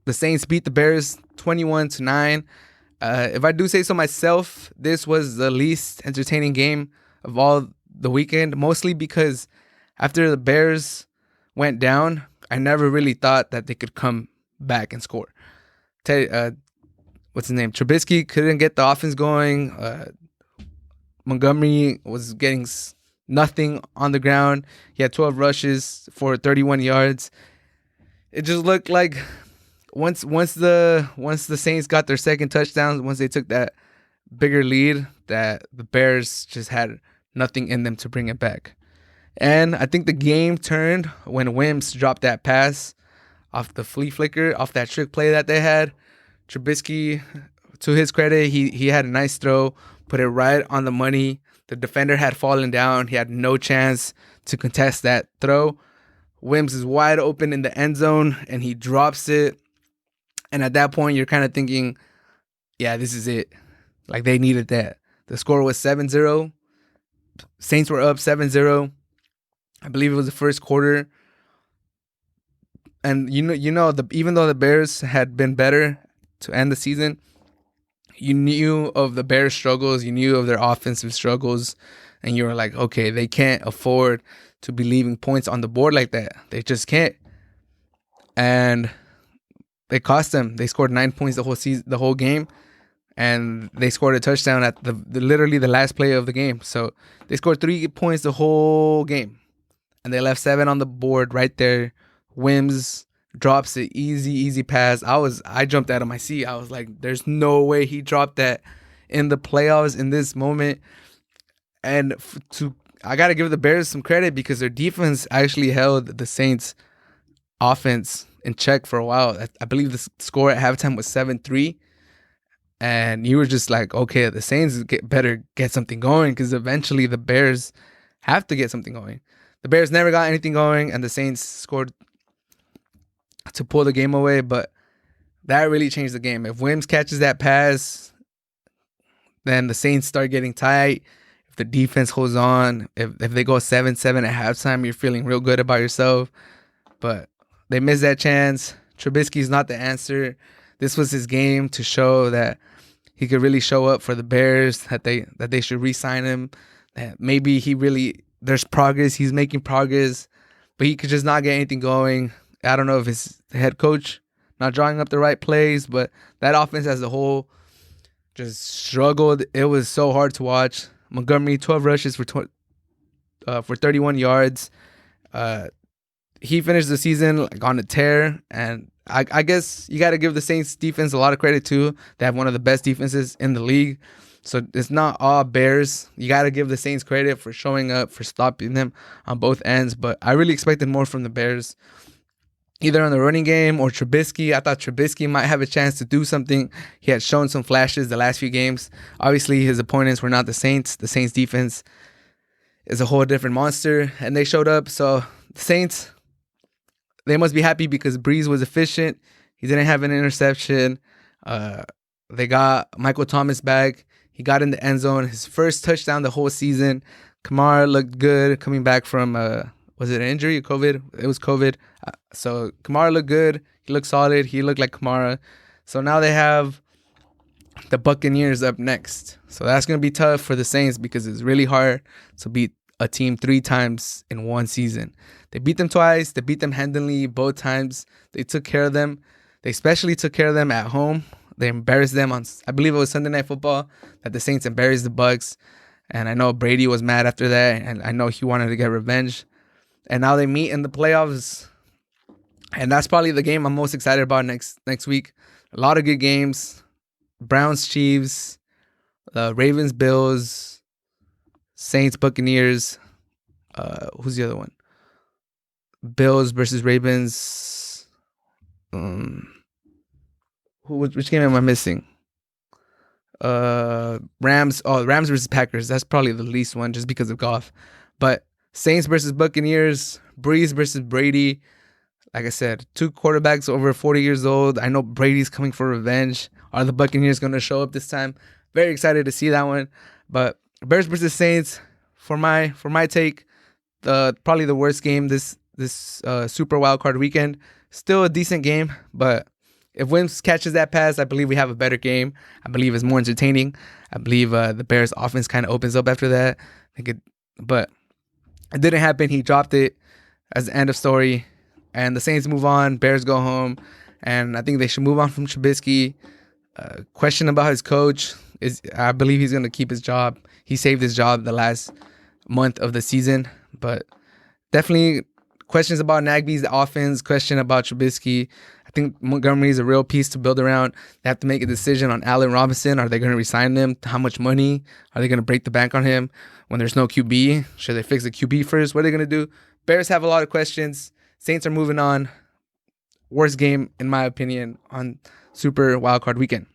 the Saints beat the Bears 21-9. If I do say so myself, this was the least entertaining game of all the weekend, mostly because after the Bears went down, I never really thought that they could come back and score. What's his name? Trubisky couldn't get the offense going. Montgomery was getting nothing on the ground. He had 12 rushes for 31 yards. It just looked like once the Saints got their second touchdown, once they took that bigger lead, that the Bears just had nothing in them to bring it back. And I think the game turned when Wims dropped that pass off the flea flicker, off that trick play that they had. Trubisky, to his credit, he had a nice throw, put it right on the money. The defender had fallen down. He had no chance to contest that throw. Wims is wide open in the end zone, and he drops it. And at that point, you're kind of thinking, yeah, this is it. Like, they needed that. The score was 7-0. Saints were up 7-0. I believe it was the first quarter. And even though the Bears had been better to end the season, you knew of the Bears' struggles. You knew of their offensive struggles. And you were like, okay, they can't afford to be leaving points on the board like that. They just can't. And it cost them. They scored 9 points the whole game. And they scored a touchdown at literally the last play of the game. So they scored 3 points the whole game. And they left 7 on the board right there. Wims drops it, easy pass. I jumped out of my seat. I was like, there's no way he dropped that in the playoffs in this moment. And I got to give the Bears some credit because their defense actually held the Saints offense in check for a while. I believe the score at halftime was 7-3. And you were just like, okay, the Saints better get something going because eventually the Bears have to get something going. The Bears never got anything going, and the Saints scored to pull the game away, but that really changed the game. If Wims catches that pass, then the Saints start getting tight. If the defense holds on, if they go 7-7 at halftime, you're feeling real good about yourself. But they missed that chance. Trubisky's not the answer. This was his game to show that he could really show up for the Bears, that they should re-sign him, that maybe there's progress, he's making progress, but he could just not get anything going. I don't know if it's the head coach not drawing up the right plays, but that offense as a whole just struggled. It was so hard to watch. Montgomery, 12 rushes for 31 yards. He finished the season like on a tear, and I guess you got to give the Saints defense a lot of credit too. They have one of the best defenses in the league. So it's not all Bears. You got to give the Saints credit for showing up, for stopping them on both ends. But I really expected more from the Bears, either on the running game or Trubisky. I thought Trubisky might have a chance to do something. He had shown some flashes the last few games. Obviously, his opponents were not the Saints. The Saints defense is a whole different monster, and they showed up. So the Saints, they must be happy because Breeze was efficient. He didn't have an interception. They got Michael Thomas back. He got in the end zone. His first touchdown the whole season. Kamara looked good coming back from, was it an injury or COVID? It was COVID. So Kamara looked good. He looked solid. He looked like Kamara. So now they have the Buccaneers up next. So that's going to be tough for the Saints because it's really hard to beat a team 3 times in one season. They beat them twice. They beat them handily both times. They took care of them. They especially took care of them at home. They embarrassed them on, I believe it was Sunday Night Football, that the Saints embarrassed the Bucs. And I know Brady was mad after that, and I know he wanted to get revenge. And now they meet in the playoffs. And that's probably the game I'm most excited about next week. A lot of good games. Browns, Chiefs, Ravens, Bills, Saints, Buccaneers. Who's the other one? Bills versus Ravens. Which game am I missing? Rams versus Packers. That's probably the least one just because of Goff. But Saints versus Buccaneers, Breeze versus Brady. Like I said, 2 quarterbacks over 40 years old. I know Brady's coming for revenge. Are the Buccaneers going to show up this time? Very excited to see that one. But Bears versus Saints, for my take, probably the worst game this Super Wildcard weekend. Still a decent game, but If Wentz catches that pass, I believe we have a better game. I believe it's more entertaining. I believe the Bears offense kind of opens up after that. But it didn't happen. He dropped it as the end of story. And the Saints move on. Bears go home. And I think they should move on from Trubisky. Question about his coach. I believe he's going to keep his job. He saved his job the last month of the season. But definitely questions about Nagy's offense. Question about Trubisky. I think Montgomery is a real piece to build around. They have to make a decision on Allen Robinson. Are they going to resign him? How much money? Are they going to break the bank on him when there's no QB? Should they fix the QB first? What are they going to do? Bears have a lot of questions. Saints are moving on. Worst game, in my opinion, on Super Wildcard Weekend.